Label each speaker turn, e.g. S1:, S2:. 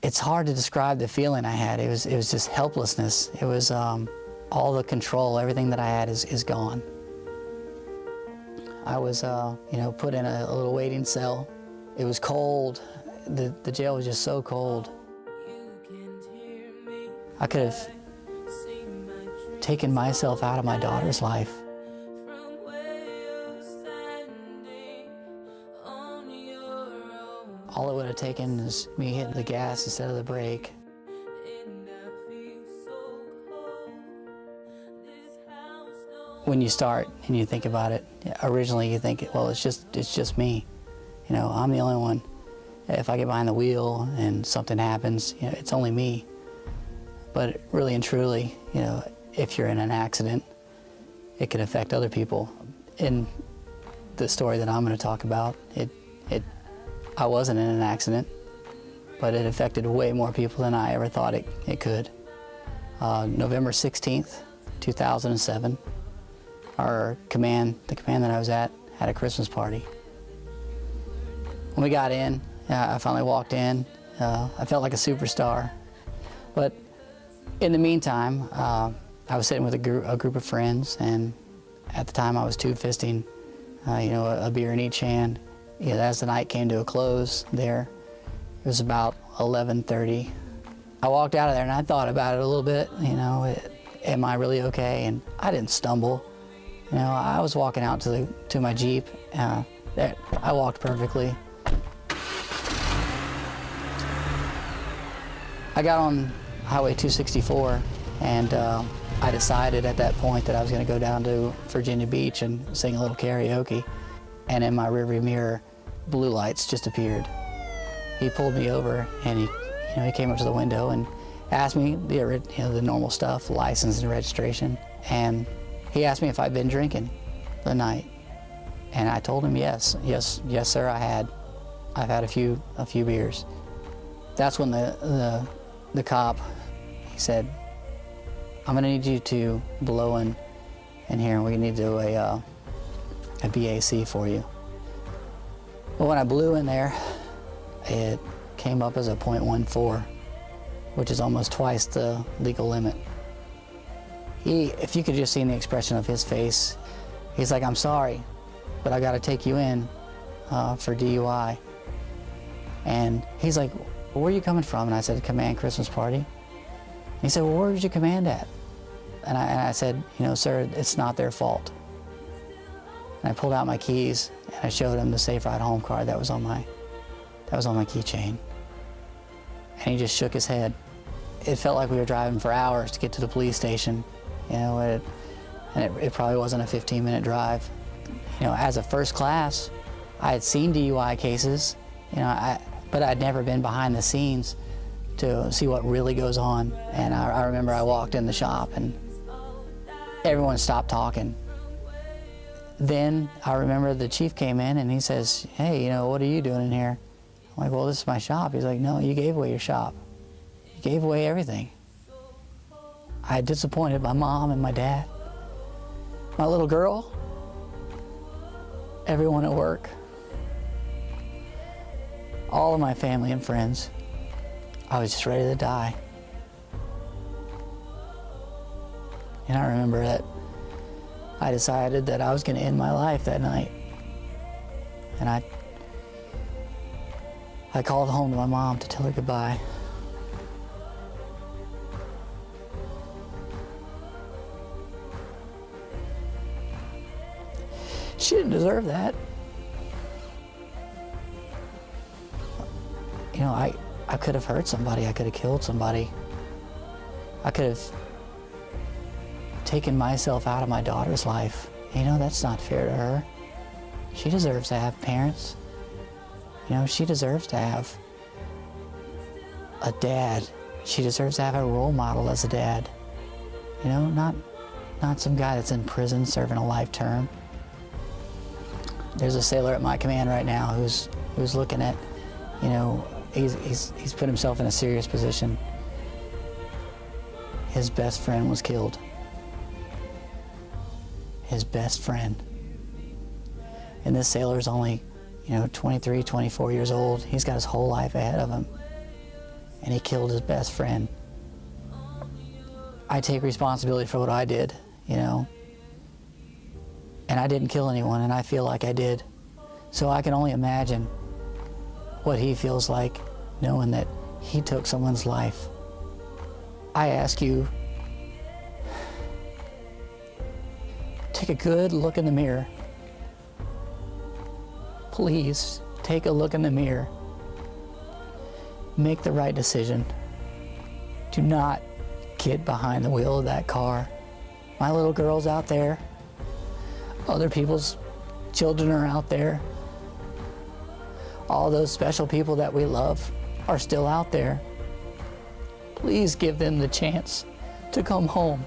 S1: It's hard to describe the feeling I had. It was just helplessness. It was all the control, everything that I had is gone. I was, put in a little waiting cell. It was cold. The jail was just so cold. I could have taken myself out of my daughter's life. All it would have taken is me hitting the gas instead of the brake. When you start and you think about it, originally you think, well, it's just me. I'm the only one. If I get behind the wheel and something happens, it's only me. But really and truly, if you're in an accident, it can affect other people. In the story that I'm going to talk about, I wasn't in an accident, but it affected way more people than I ever thought it could. November 16th, 2007, the command that I was at, had a Christmas party. When we got in, I finally walked in. I felt like a superstar. But in the meantime, I was sitting with a group of friends, and at the time I was tube fisting, a beer in each hand. As the night came to a close there, it was about 11:30. I walked out of there and I thought about it a little bit, am I really okay? And I didn't stumble. I was walking out to my Jeep. I walked perfectly. I got on Highway 264 and I decided at that point that I was going to go down to Virginia Beach and sing a little karaoke. And in my rearview mirror, blue lights just appeared. He pulled me over and he came up to the window and asked me the normal stuff, license and registration. And he asked me if I'd been drinking the night. And I told him yes, sir, I had. I've had a few beers. That's when the cop, he said, I'm gonna need you to blow in here, and we need to do a BAC for you. Well, when I blew in there, it came up as a .14, which is almost twice the legal limit. If you could just see the expression of his face, he's like, I'm sorry, but I gotta take you in for DUI. And he's like, well, where are you coming from? And I said, Command Christmas Party. And he said, well, where did you command at? And I said, sir, it's not their fault. And I pulled out my keys and I showed him the Safe Ride Home card that was on my keychain. And he just shook his head. It felt like we were driving for hours to get to the police station, and it probably wasn't a 15-minute drive. As a first class, I had seen DUI cases, but I'd never been behind the scenes to see what really goes on. And I remember I walked in the shop and everyone stopped talking. Then I remember the chief came in and he says, hey, what are you doing in here? I'm like, well, this is my shop. He's like, no, you gave away your shop. You gave away everything. I disappointed my mom and my dad, my little girl, everyone at work, all of my family and friends. I was just ready to die. And I remember that I decided that I was going to end my life that night. And I called home to my mom to tell her goodbye. She didn't deserve that. I could have hurt somebody. I could have killed somebody. I could have taken myself out of my daughter's life. That's not fair to her. She deserves to have parents. She deserves to have a dad. She deserves to have a role model as a dad. Not some guy that's in prison serving a life term. There's a sailor at my command right now who's looking at, he's put himself in a serious position. His best friend was killed. His best friend. And this sailor's only, 23, 24 years old. He's got his whole life ahead of him. and he killed his best friend. I take responsibility for what I did, you know. And I didn't kill anyone, and I feel like I did. So I can only imagine what he feels like knowing that he took someone's life. I ask you, take a good look in the mirror. Please take a look in the mirror. Make the right decision. Do not get behind the wheel of that car. My little girl's out there. Other people's children are out there. All those special people that we love are still out there. Please give them the chance to come home.